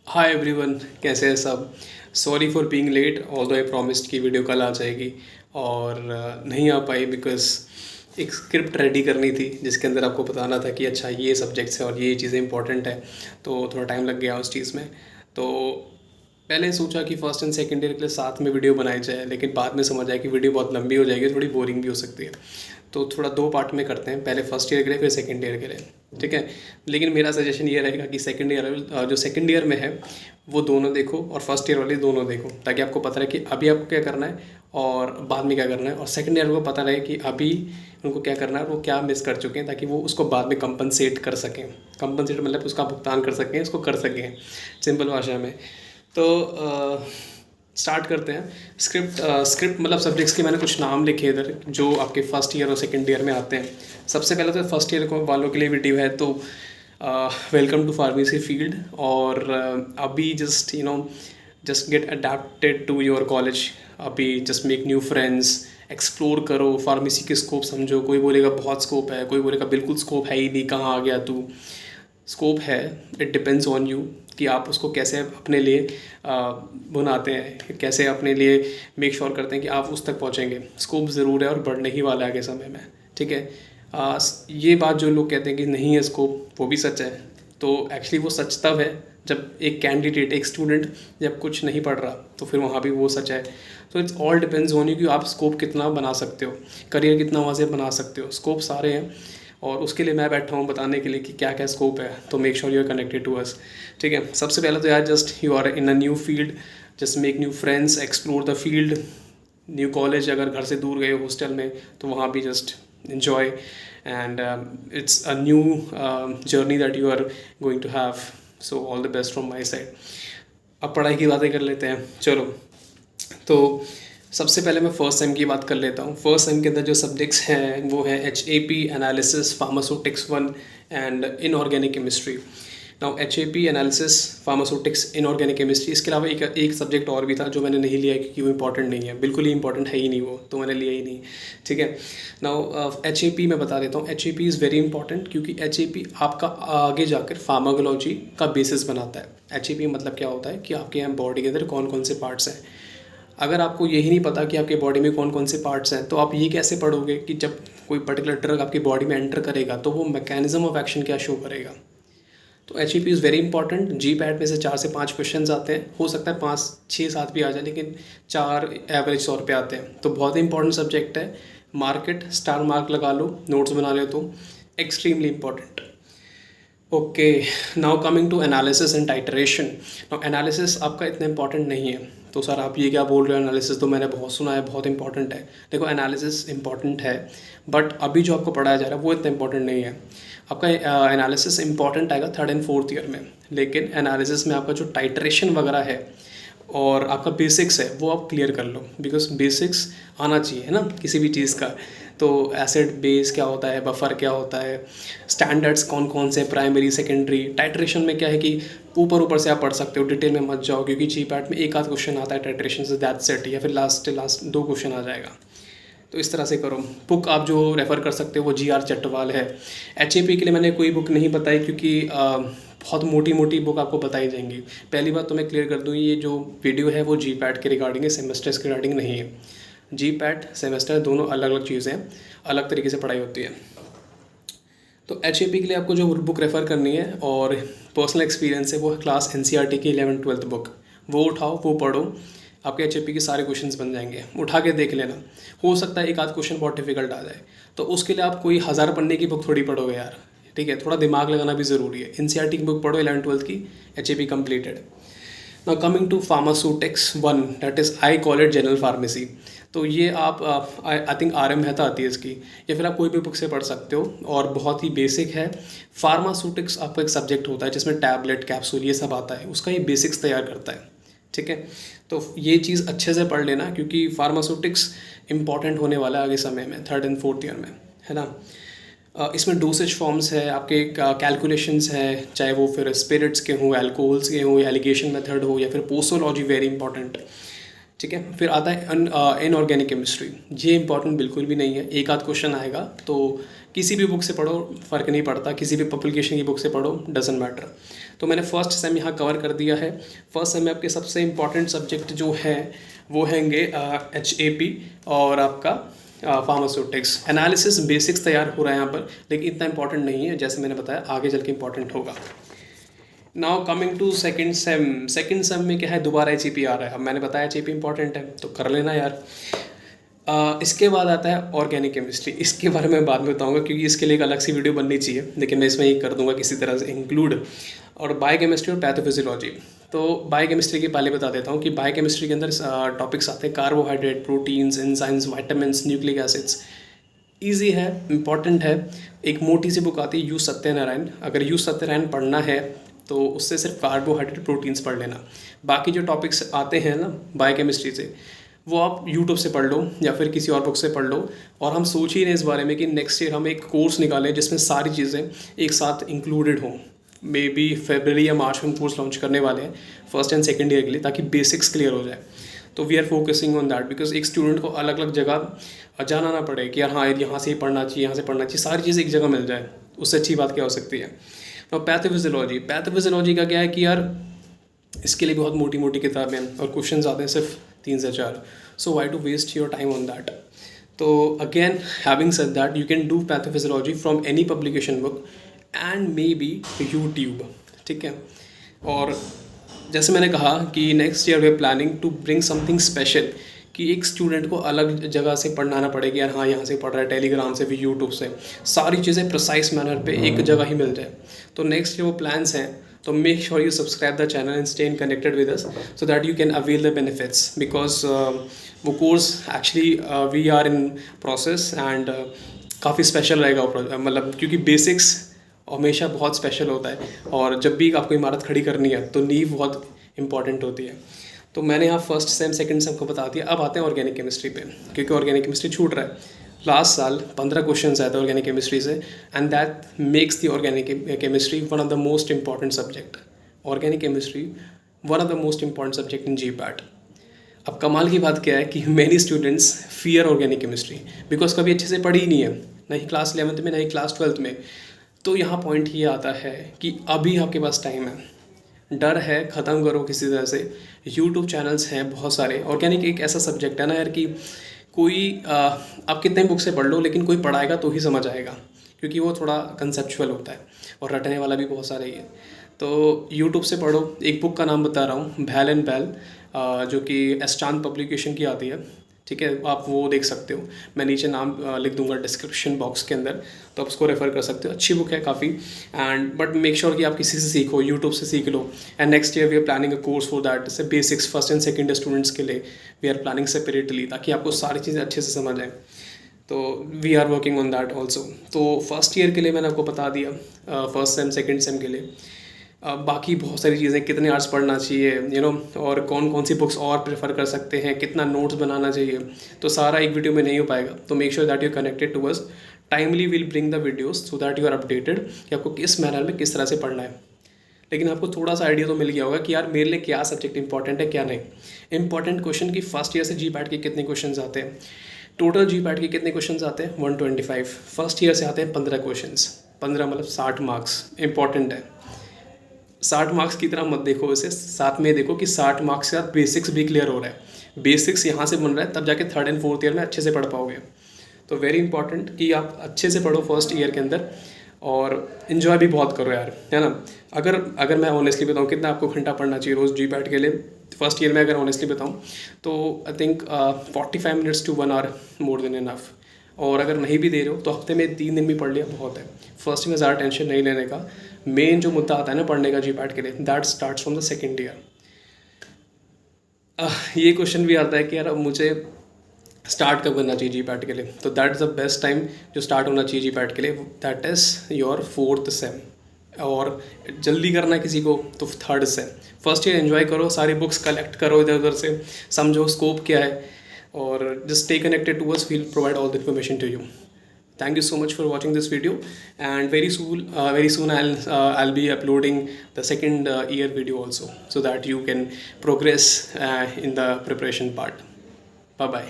Hi everyone, कैसे हैं सब। Sorry for being late, although I promised कि वीडियो कल आ जाएगी और नहीं आ पाई बिकॉज एक स्क्रिप्ट रेडी करनी थी जिसके अंदर आपको बताना था कि अच्छा ये सब्जेक्ट्स हैं और ये चीज़ें इंपॉर्टेंट है। तो थोड़ा टाइम लग गया उस चीज़ में। तो पहले सोचा कि फर्स्ट एंड सेकंड ईयर के लिए साथ में वीडियो बनाई जाए, लेकिन बाद में समझ आया कि वीडियो बहुत लंबी हो जाएगी, थोड़ी बोरिंग भी हो सकती है। तो थोड़ा दो पार्ट में करते हैं, पहले फर्स्ट ईयर के लिए फिर सेकंड ईयर के लिए, ठीक है। लेकिन मेरा सजेशन ये रहेगा कि सेकंड ईयर जो सेकंड ईयर में है वो दोनों देखो और फर्स्ट ईयर वाले दोनों देखो, ताकि आपको पता रहे कि अभी आपको क्या करना है और बाद में क्या करना है, और सेकंड ईयर को पता रहे कि अभी उनको क्या करना है और वो क्या मिस कर चुके हैं, ताकि वो उसको बाद में कंपनसेट कर सकें। कंपनसेट मतलब उसका भुगतान कर सकें, उसको कर सकें सिंपल भाषा में। तो स्टार्ट करते हैं। स्क्रिप्ट मतलब सब्जेक्ट्स के मैंने कुछ नाम लिखे इधर जो आपके फर्स्ट ईयर और सेकंड ईयर में आते हैं। सबसे पहले तो फर्स्ट ईयर को वालों के लिए वीडियो है, तो वेलकम टू फार्मेसी फील्ड। और अभी just get adapted to your college. अभी just make new friends, explore करो, फार्मेसी के स्कोप समझो। कोई बोलेगा बहुत स्कोप है, कोई बोलेगा बिल्कुल स्कोप है ही नहीं, कहाँ आ गया तू। स्कोप है, इट डिपेंड्स ऑन यू कि आप उसको कैसे अपने लिए बनाते हैं, कैसे अपने लिए मेक श्योर करते हैं कि आप उस तक पहुंचेंगे। स्कोप ज़रूर है और बढ़ने ही वाला है आगे समय में, ठीक है। ये बात जो लोग कहते हैं कि नहीं है स्कोप, वो भी सच है। तो एक्चुअली वो सच तब है जब एक कैंडिडेट, एक स्टूडेंट जब कुछ नहीं पढ़ रहा, तो फिर वहाँ भी वो सच है। तो it's all depends on you कि आप स्कोप कितना बना सकते हो, करियर कितना वहाँ से बना सकते हो। स्कोप सारे हैं और उसके लिए मैं बैठा हूँ बताने के लिए कि क्या क्या स्कोप है। तो make sure you are connected to us, ठीक है। सबसे पहले तो यार just you are in a new field, just make new friends, explore the field. New college, अगर घर से दूर गए हॉस्टल में तो वहाँ भी just enjoy and it's a new journey that you are going to have, so all the best from my side। अब पढ़ाई की बातें कर लेते हैं, चलो। तो सबसे पहले मैं फ़र्स्ट सेम की बात कर लेता हूँ। फर्स्ट सेम के अंदर जो सब्जेक्ट्स हैं वो है HAP analysis, pharmaceutics 1 and inorganic chemistry. Now HAP analysis, pharmaceutics, inorganic chemistry, इसके अलावा एक सब्जेक्ट और भी था जो मैंने नहीं लिया क्योंकि वो इंपॉर्टेंट नहीं है, बिल्कुल ही इंपॉर्टेंट है ही नहीं वो, तो मैंने लिया ही नहीं, ठीक है। नाउ HAP मैं बता देता हूँ। HAP इज़ वेरी इंपॉर्टेंट क्योंकि HAP आपका आगे जाकर फार्माकोलॉजी का बेसिस बनाता है। HAP मतलब क्या होता है कि आपके यहाँ बॉडी के अंदर कौन कौन से पार्ट्स हैं। अगर आपको यही नहीं पता कि आपके बॉडी में कौन कौन से पार्ट्स हैं, तो आप ये कैसे पढ़ोगे कि जब कोई पर्टिकुलर ड्रग आपकी बॉडी में एंटर करेगा तो वो मैकेनिज्म ऑफ एक्शन क्या शो करेगा। तो HAP is very important. GPAT में से 4 से 5 क्वेश्चन आते हैं, हो सकता है 5 6 7 भी आ जाए, लेकिन 4 एवरेज 100 पे आते हैं। तो बहुत ही इंपॉर्टेंट सब्जेक्ट है। मार्केट स्टार मार्क लगा लो, नोट्स बना लो, तो extremely important. Okay, now coming to analysis and titration. Now analysis आपका इतना इंपॉर्टेंट नहीं है। तो सर आप ये क्या बोल रहे हो, एनालिसिस तो मैंने बहुत सुना है बहुत इंपॉर्टेंट है। देखो एनालिसिस इंपॉर्टेंट है, बट अभी जो आपको पढ़ाया जा रहा है वो इतना इंपॉर्टेंट नहीं है। आपका एनालिसिस इंपॉर्टेंट आएगा थर्ड एंड फोर्थ ईयर में, लेकिन एनालिसिस में आपका जो टाइटरेशन वगैरह है और आपका बेसिक्स है वो आप क्लियर कर लो, बिकॉज बेसिक्स आना चाहिए, है ना, किसी भी चीज़ का। तो एसिड बेस क्या होता है, बफर क्या होता है, स्टैंडर्ड्स कौन कौन से, प्राइमरी सेकेंडरी। टाइट्रेशन में क्या है कि ऊपर ऊपर से आप पढ़ सकते हो, डिटेल में मत जाओ, क्योंकि GPAT में एक आध क्वेश्चन आता है टाइट्रेशन से, दैट सेट, या फिर लास्ट 2 क्वेश्चन आ जाएगा। तो इस तरह से करो। बुक आप जो रेफ़र कर सकते हो वो GR चट्टवाल है। HAP के लिए मैंने कोई बुक नहीं बताई क्योंकि बहुत मोटी मोटी बुक आपको बताई जाएंगी। पहली बात तो मैं क्लियर कर दूँ, ये जो वीडियो है वो GPAT के रिगार्डिंग है, सेमेस्टर्स के रिगार्डिंग नहीं है। GPAT सेमेस्टर दोनों अलग अलग चीज़ें हैं, अलग तरीके से पढ़ाई होती है। तो HAP के लिए आपको जो बुक रेफ़र करनी है और पर्सनल एक्सपीरियंस है वो है क्लास NCERT की 11th-12th बुक। वो उठाओ, वो पढ़ो, आपके HAP के सारे क्वेश्चंस बन जाएंगे। उठा के देख लेना, हो सकता है एक आध क्वेश्चन बहुत डिफिकल्ट आ जाए, तो उसके लिए आप कोई 1000 पन्ने की बुक थोड़ी पढ़ोगे यार, ठीक है। थोड़ा दिमाग लगाना भी ज़रूरी है। NCERT की बुक पढ़ो 11th-12th की, HAP completed. Now coming to pharmaceutics 1, that is I call it general pharmacy. तो ये आप आई थिंक RM मेहता आती है इसकी, या फिर आप कोई भी बुक से पढ़ सकते हो, और बहुत ही बेसिक है। फार्मास्यूटिक्स आपका एक सब्जेक्ट होता है जिसमें टैबलेट, कैप्सूल, ये सब आता है, उसका ये बेसिक्स तैयार करता है, ठीक है। तो ये चीज़ अच्छे से पढ़ लेना क्योंकि फार्मास्यूटिक्स इंपॉर्टेंट होने वाला है आगे समय में, थर्ड एंड फोर्थ ईयर में, है ना। इसमें डोसेज फॉर्म्स है, आपके कैलकुलेशंस हैं, चाहे वो फिर स्पिरिट्स के हों, अल्कोहल्स के हों, या एलिगेशन मेथड हो, या फिर पोस्टोलॉजी, वेरी इंपॉर्टेंट, ठीक है। फिर आता है इनऑर्गेनिक केमिस्ट्री। ये इंपॉर्टेंट बिल्कुल भी नहीं है, एक आध क्वेश्चन आएगा, तो किसी भी बुक से पढ़ो, फ़र्क नहीं पड़ता, किसी भी पब्लिकेशन की बुक से पढ़ो, डजेंट मैटर। तो मैंने फर्स्ट सेम यहाँ कवर कर दिया है। फर्स्ट सेम में आपके सबसे इंपॉर्टेंट सब्जेक्ट जो हैं वो हैंगे HAP और आपका फार्मास्यूटिक्स। एनालिसिस बेसिक्स तैयार हो रहा है यहाँ पर, लेकिन इतना इंपॉर्टेंट नहीं है, जैसे मैंने बताया आगे चल के इंपॉर्टेंट होगा। Now coming to second sem में क्या है, दोबारा HAP आ रहा है। अब मैंने बताया HAP इंपॉर्टेंट है तो कर लेना यार। इसके बाद आता है ऑर्गेनिक केमिस्ट्री। इसके बारे में बाद में बताऊंगा क्योंकि इसके लिए एक अलग सी वीडियो बननी चाहिए, लेकिन मैं इसमें ही कर दूंगा किसी तरह से इंक्लूड। और बायोकेमिस्ट्री और पैथोफिजियोलॉजी। तो बायोकेमिस्ट्री के पहले बता देता हूँ कि बायोकेमिस्ट्री के अंदर टॉपिक्स आते हैं carbohydrate, proteins, enzymes, vitamins, nucleic acids. Easy है, इम्पॉर्टेंट है। एक मोटी सी बुक आती है यू सत्यनारायण, अगर यू सत्यनारायण पढ़ना है तो उससे सिर्फ कार्बोहाइड्रेट, प्रोटीन्स पढ़ लेना। बाकी जो टॉपिक्स आते हैं ना बायोकेमिस्ट्री से, वो आप यूट्यूब से पढ़ लो या फिर किसी और बुक से पढ़ लो। और हम सोच ही रहे इस बारे में कि नेक्स्ट ईयर हम एक कोर्स निकालें जिसमें सारी चीज़ें एक साथ इंक्लूडेड हों। मे बी फरवरी या मार्च में हम कोर्स लॉन्च करने वाले हैं फर्स्ट एंड सेकेंड ईयर के लिए, ताकि बेसिक्स क्लियर हो जाए। तो we are focusing on that, because एक स्टूडेंट को अलग अलग जगह जाना ना पड़े कि यार हाँ यहाँ से ही पढ़ना चाहिए, यहाँ से पढ़ना चाहिए, सारी चीज़ एक जगह मिल जाए, उससे अच्छी बात क्या हो सकती है। तो पैथोफिजियोलॉजी का क्या है कि यार इसके लिए बहुत मोटी मोटी किताबें हैं और क्वेश्चंस आते हैं सिर्फ 3 से 4। So why to waste your time on that. तो again having said that, you can do pathophysiology from any publication book and may be YouTube, ठीक है। और जैसे मैंने कहा कि next year we are planning to bring something special, कि एक स्टूडेंट को अलग जगह से पढ़ना ना पड़ेगी यार हाँ यहाँ से पढ़ रहा है, टेलीग्राम से भी, यूट्यूब से, सारी चीज़ें प्रिसाइज मैनर पे एक जगह ही मिल जाए। तो नेक्स्ट ईयर वो प्लान्स हैं, तो make sure you subscribe the channel and stay connected with us so that you can avail the benefits, because वो course actually we are in process and काफ़ी स्पेशल रहेगा मतलब, क्योंकि बेसिक्स हमेशा बहुत स्पेशल होता है और जब भी आपको इमारत खड़ी करनी है तो नींव बहुत इंपॉर्टेंट होती है। तो मैंने यहाँ फर्स्ट सेम सेकंड सेम को बता दिया। अब आते हैं ऑर्गेनिक केमिस्ट्री पे, क्योंकि ऑर्गेनिक केमिस्ट्री छूट रहा है। लास्ट साल 15 क्वेश्चन आए थे ऑर्गेनिक केमिस्ट्री से, and that makes the organic chemistry one of the most important subject. Organic chemistry one of the most important subject in GPAT। अब कमाल की बात क्या है कि many students fear organic chemistry, because कभी अच्छे से पढ़ी ही नहीं है, नहीं क्लास 11th में, नहीं क्लास 12th में। तो यहाँ पॉइंट ये आता है कि अभी आपके पास टाइम है, डर है ख़त्म करो किसी तरह से। यूट्यूब चैनल्स हैं बहुत सारे। ऑर्गेनिक एक ऐसा सब्जेक्ट है ना यार कि कोई आप कितने बुक से पढ़ लो, लेकिन कोई पढ़ाएगा तो ही समझ आएगा, क्योंकि वो थोड़ा कंसेप्चुअल होता है और रटने वाला भी बहुत सारा ही है। तो यूट्यूब से पढ़ो। एक बुक का नाम बता रहा हूँ, भैल एंड बैल, जो कि एस चांद पब्लिकेशन की आती है, ठीक है, आप वो देख सकते हो। मैं नीचे नाम लिख दूंगा डिस्क्रिप्शन बॉक्स के अंदर, तो आप उसको रेफ़र कर सकते हो। अच्छी बुक है काफ़ी, एंड बट मेक श्योर कि आप किसी से सीखो, यूट्यूब से सीख लो। And next year we are planning a course for that, जैसे basics first and second students के लिए वी आर प्लानिंग सेपरेटली, ताकि आपको सारी चीज़ें अच्छे से समझ आए। तो we are working on that also. तो फर्स्ट ईयर के लिए मैंने आपको बता दिया, फर्स्ट सेम सेकेंड सेम के लिए। बाकी बहुत सारी चीज़ें, कितने आवर्स पढ़ना चाहिए, यू नो, और कौन कौन सी बुक्स और प्रेफर कर सकते हैं, कितना नोट्स बनाना चाहिए, तो सारा एक वीडियो में नहीं हो पाएगा। तो make sure that you connected to us. Timely will bring the videos so that you are updated कि आपको किस मैनर में किस तरह से पढ़ना है। लेकिन आपको थोड़ा सा आइडिया तो मिल गया होगा कि यार मेरे लिए क्या सब्जेक्ट इंपॉर्टेंट है, क्या नहीं। इंपॉर्टेंट क्वेश्चन की फर्स्ट ईयर से GPAT के कितने क्वेश्चन आते हैं, टोटल GPAT के कितने क्वेश्चन आते हैं, 125। फर्स्ट ईयर से आते हैं 15 क्वेश्चन, 15 मतलब 60 मार्क्स। इंपॉर्टेंट है, 60 मार्क्स की तरह मत देखो इसे, साथ में देखो कि 60 मार्क्स के साथ बेसिक्स भी क्लियर हो रहा है। बेसिक्स यहाँ से बन रहा है, तब जाके थर्ड एंड फोर्थ ईयर में अच्छे से पढ़ पाओगे। तो वेरी इंपॉर्टेंट कि आप अच्छे से पढ़ो फर्स्ट ईयर के अंदर, और इन्जॉय भी बहुत करो यार, है ना। अगर मैं ऑनेस्टली बताऊँ कितना आपको घंटा पढ़ना चाहिए रोज़ GPAT के लिए, फर्स्ट ईयर में अगर ऑनेस्टली बताऊँ तो I think 45 minutes to 1 hour more than enough. और अगर नहीं भी दे रहे हो तो हफ्ते में 3 दिन भी पढ़ लिया बहुत है। फर्स्ट में ज़्यादा टेंशन नहीं लेने का। मेन जो मुद्दा आता है ना पढ़ने का GPAT के लिए, that starts from the second year. ये क्वेश्चन भी आता है कि यार अब मुझे स्टार्ट कब करना चाहिए GPAT के लिए, तो that is the best time जो स्टार्ट होना चाहिए GPAT के लिए, that is your 4th same. और जल्दी करना है किसी को तो 3rd same. First year enjoy करो, सारी बुक्स कलेक्ट करो इधर उधर से, समझो स्कोप क्या है, और just stay connected to us. We'll provide all the information to you. Thank you so much for watching this video, and very soon I'll be uploading the second year video also, so that you can progress in the preparation part. Bye bye.